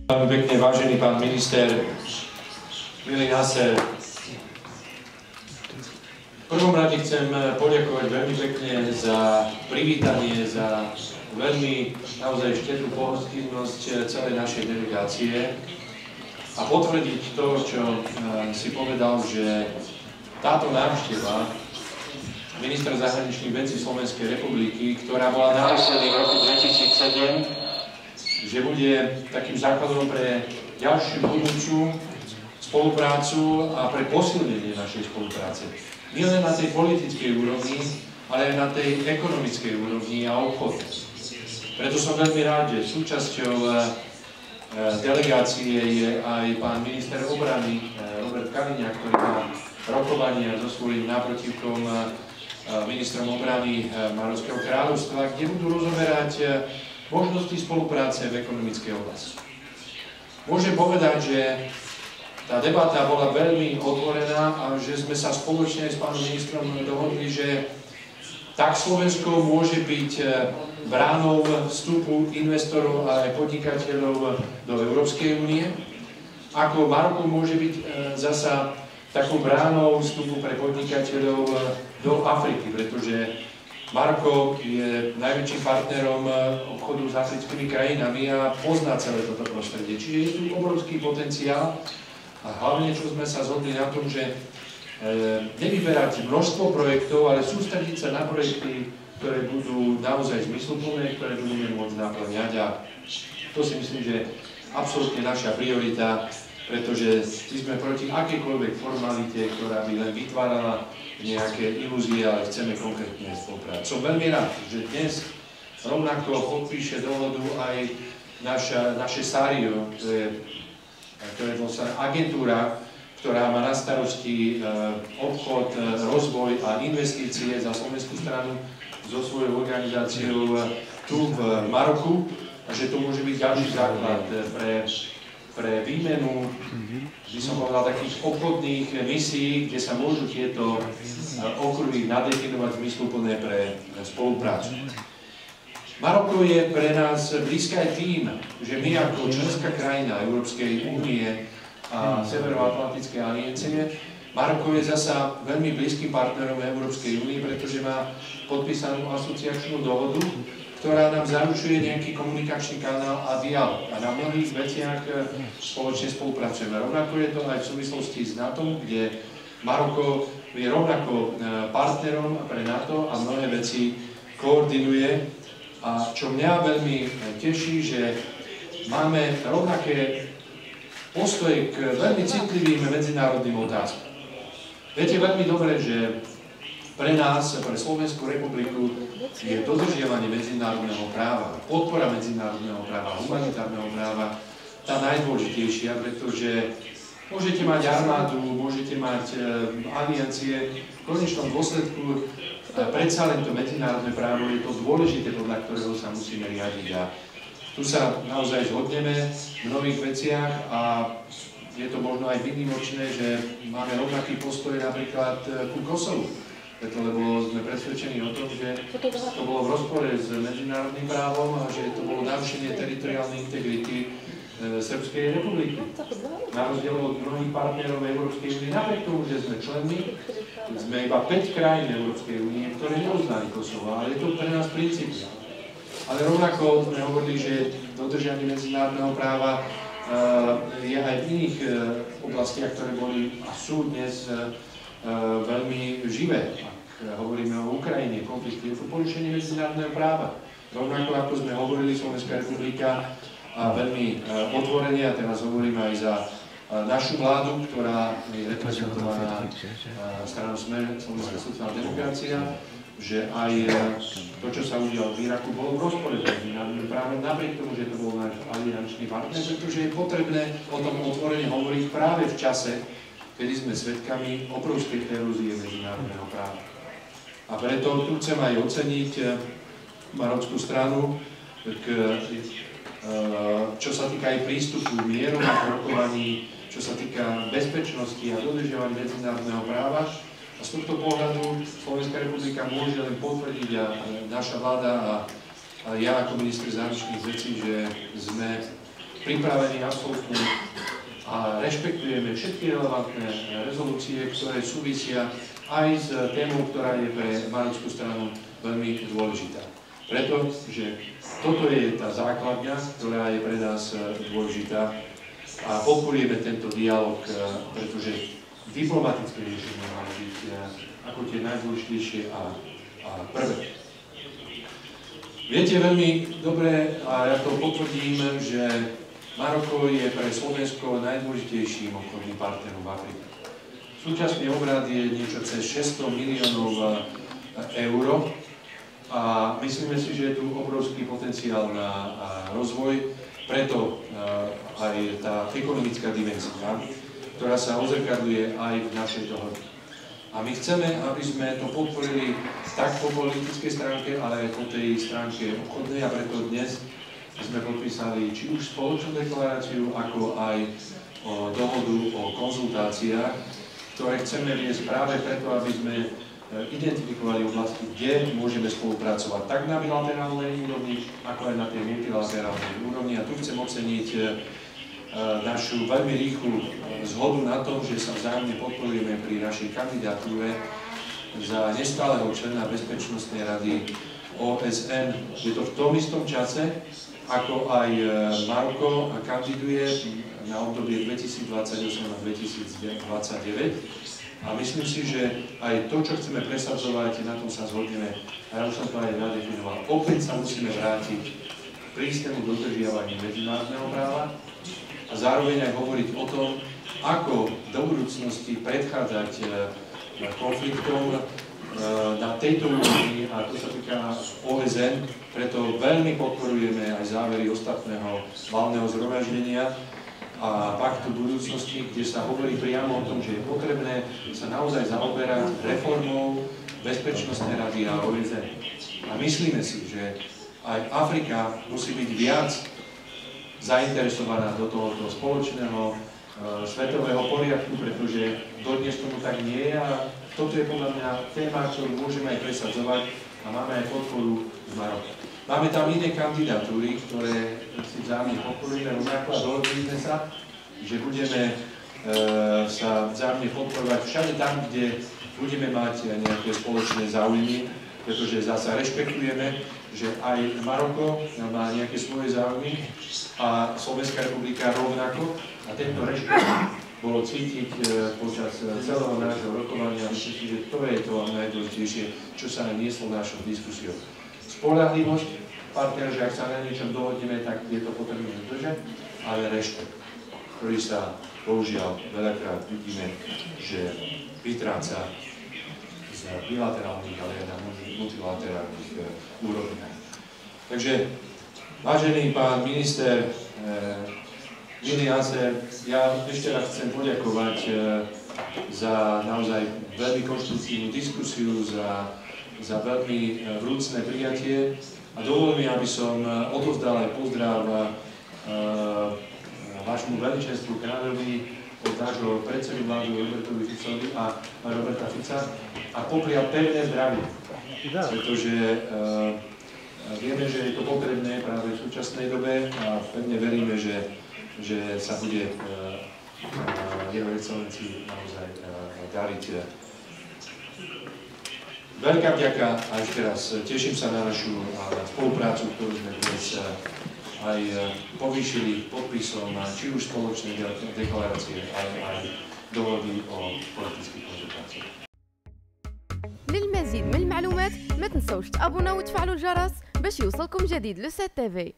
Veľmi pekne, vážený pán minister, milý Naser. V prvom rade chcem poďakovať veľmi pekne za privítanie, za veľmi naozaj štedrú pohostinnosť celej našej delegácie a potvrdiť to, čo si povedal, že táto návšteva ministra zahraničných vecí Slovenskej republiky, ktorá bola naposledy v roku 2007, že bude takým základom pre ďalšiu budúcu spoluprácu a pre posilnenie našej spolupráce. Nie len na tej politickej úrovni, ale aj na tej ekonomickej úrovni a obchode. Preto som veľmi rád, že súčasťou delegácie je aj pán minister obrany Robert Kaliňák, ktorý má rokovania so svojím náprotivkom ministrom obrany Marockého kráľovstva, kde budú rozoberať možnosti spolupráce v ekonomickej oblasti. Môžem povedať, že tá debata bola veľmi otvorená a že sme sa spoločne s pánom ministrom dohodli, že tak Slovensko môže byť bránou vstupu investorov a aj podnikateľov do Európskej únie, ako Maroko môže byť zasa takou bránou vstupu pre podnikateľov do Afriky, pretože Maroko je najväčším partnerom obchodu s africkými krajinami a pozná celé toto prostredie. Čiže je tu obrovský potenciál a hlavne, čo sme sa zhodli na tom, že nevyberať množstvo projektov, ale sústrediť sa na projekty, ktoré budú naozaj zmysluplné, ktoré budeme môcť naplňať. A to si myslím, že je absolútne naša priorita, pretože sme proti akékoľvek formalite, ktorá by len vytvárala nejaké ilúzie, ale chceme konkrétne spolupracovať. Som veľmi rád, že dnes rovnako podpíše dohodu aj naše SARIO, to je agentúra, ktorá má na starosti obchod, rozvoj a investície za slovenskú stranu so svojou organizáciou tu v Maroku, a že to môže byť ďalší základ pre výmenu, by som povedal, takých obchodných misií, kde sa môžu tieto okruhy nadefinovať zmysluplné pre spoluprácu. Maroko je pre nás blízke aj tým, že my ako členská krajina Európskej únie a Severoatlantickej aliancie, Maroko je zasa veľmi blízkym partnerom Európskej únie, pretože má podpísanú asociačnú dohodu, ktorá nám zaručuje nejaký komunikačný kanál a dialog. A na mnohých veciach spoločne spolupracujeme. Rovnako je to aj v súvislosti s NATO, kde Maroko je rovnako partnerom pre NATO a mnohé veci koordinuje. A čo mňa veľmi teší, že máme rovnaké postoje k veľmi citlivým medzinárodným otázkam. Viete veľmi dobre, že pre nás, pre Slovenskú republiku je dodržiavanie medzinárodného práva, podpora medzinárodného práva, humanitárneho práva tá najdôležitejšia, pretože môžete mať armádu, môžete mať aliancie, v konečnom dôsledku predsa len to medzinárodné právo je to dôležité, podľa ktorého sa musíme riadiť. A tu sa naozaj zhodneme v mnohých veciach a je to možno aj výnimočné, že máme rovnaký postoj napríklad ku Kosovu. Preto, lebo sme presvedčení o tom, že to bolo v rozpore s medzinárodným právom a že to bolo narušenie teritoriálnej integrity Srbskej republiky. Na rozdiel od mnohých partnerov Európskej únie, napriek tomu, že sme členmi, sme iba 5 krajín Európskej únie, ktoré neuznali Kosovo, ale je to pre nás princíp. Ale rovnako sme hovorili, že dodržiavanie medzinárodného práva je aj v iných oblastiach, ktoré boli a sú dnes veľmi živé. Ak hovoríme o Ukrajine, konflikte, je to porušenie medzinárodného práva. Rovnako ako sme hovorili, Slovenská republika veľmi otvorene, a teraz hovoríme aj za našu vládu, ktorá je reprezentovaná stranou Smer, Slovenská sociálna demokracia, že aj to, čo sa udialo v Iraku, bolo v rozpore s medzinárodným právom, napriek tomu, že to bol náš aliančný partner, pretože je potrebné o tom otvorene hovoriť práve v čase, kedy sme svedkami obrovskej erózie medzinárodného práva. A preto tu chcem aj oceniť marockú stranu, čo sa týka aj prístupu mierom a rokovaní, čo sa týka bezpečnosti a dodržiavania medzinárodného práva. A z tohto pohľadu Slovenská republika môže len potvrdiť a naša vláda a ja ako minister zahraničných vecí, že sme pripravení absolútne a rešpektujeme všetky relevantné rezolúcie, ktoré súvisia aj s témou, ktorá je pre marockú stranu veľmi dôležitá. Pretože toto je tá základňa, ktorá je pre nás dôležitá a podporujeme tento dialog, pretože diplomatické riešenie má byť ako tie najdôležitejšie a prvé. Viete veľmi dobre, a ja to potvrdím, že Maroko je pre Slovensko najdôležitejším obchodným partnerom v Afrike. Súčasný obrad je niečo cez 600 miliónov eur a myslíme si, že je tu obrovský potenciál na rozvoj, preto aj tá ekonomická dimenzia, ktorá sa odzrkadľuje aj v našej dohode. A my chceme, aby sme to podporili tak po politickej stránke, ale aj po tej stránke obchodnej a preto dnes sme podpísali či už spoločnú deklaráciu, ako aj dohodu o konzultáciách, ktoré chceme viesť práve preto, aby sme identifikovali oblasti, kde môžeme spolupracovať tak na bilaterálnej úrovni, ako aj na tej multilaterálnej úrovni. A tu chcem oceniť našu veľmi rýchlu zhodu na tom, že sa vzájomne podporujeme pri našej kandidatúre za nestáleho člena Bezpečnostnej rady OSN. Je to v tom istom čase, ako aj Maroko kandiduje na obdobie 2028 a 2029. A myslím si, že aj to, čo chceme presadzovať, na tom sa zhodneme. A ja už som to aj nadefinoval. Opäť sa musíme vrátiť k prísnemu dodržiavaniu medzinárodného práva a zároveň aj hovoriť o tom, ako do budúcnosti predchádzať konfliktom na tejto úrovni, a to sa týka OSN, preto veľmi podporujeme aj závery ostatného valného zhromaždenia a paktu budúcnosti, kde sa hovorí priamo o tom, že je potrebné sa naozaj zaoberať reformou Bezpečnostnej rady a OSN. A myslíme si, že aj Afrika musí byť viac zainteresovaná do tohoto spoločného svetového poriadku, pretože dodnes tomu tak nie je a toto je podľa mňa téma, ktorú môžeme aj presadzovať a máme aj podporu z Maroka. Máme tam iné kandidatúry, ktoré si vzájomne podporujeme rovnako a dohodli sme sa, že budeme sa vzájomne podporovať všade tam, kde budeme mať nejaké spoločné záujmy, pretože zasa rešpektujeme, že aj Maroko má nejaké svoje záujmy a Slovenská republika rovnako a tento rešpekt bolo cítiť počas celého nášho rokovania. Myslím si, že to je to najdôležitejšie, čo sa nieslo našou diskusiou. Spoľahlivosť partnera, že ak sa na niečom dohodneme, tak je to potrebné dodržať, ale rešpekt, ktorý sa bohužiaľ veľakrát vidíme, že vytráca z bilaterálnych, ale aj na multilaterálnych úrovniach. Takže, vážený pán minister Vili Azer, ja ešte raz chcem poďakovať za naozaj veľmi konštruktívnu diskusiu, za veľmi vrúcne prijatie a dovoľ mi, aby som odovzdal aj pozdrav vášmu veličenstvu kráľovi od nášho predsedu vlády Robertovi Ficovi a Roberta Fica a poprial pevné zdravie, pretože vieme, že je to potrebné práve v súčasnej dobe a pevne veríme, že sa bude jeho excelencii naozaj dariť. Veľká vďaka a ešte raz teším sa na našu spoluprácu, ktorú sme dnes aj povýšili podpisom či už spoločnej deklarácie, aj dohody o politických konzultáciách. للمزيد من المعلومات ما تنسوش تابوناو وتفعلوا الجرس باش يوصلكم جديد لو 7 TV.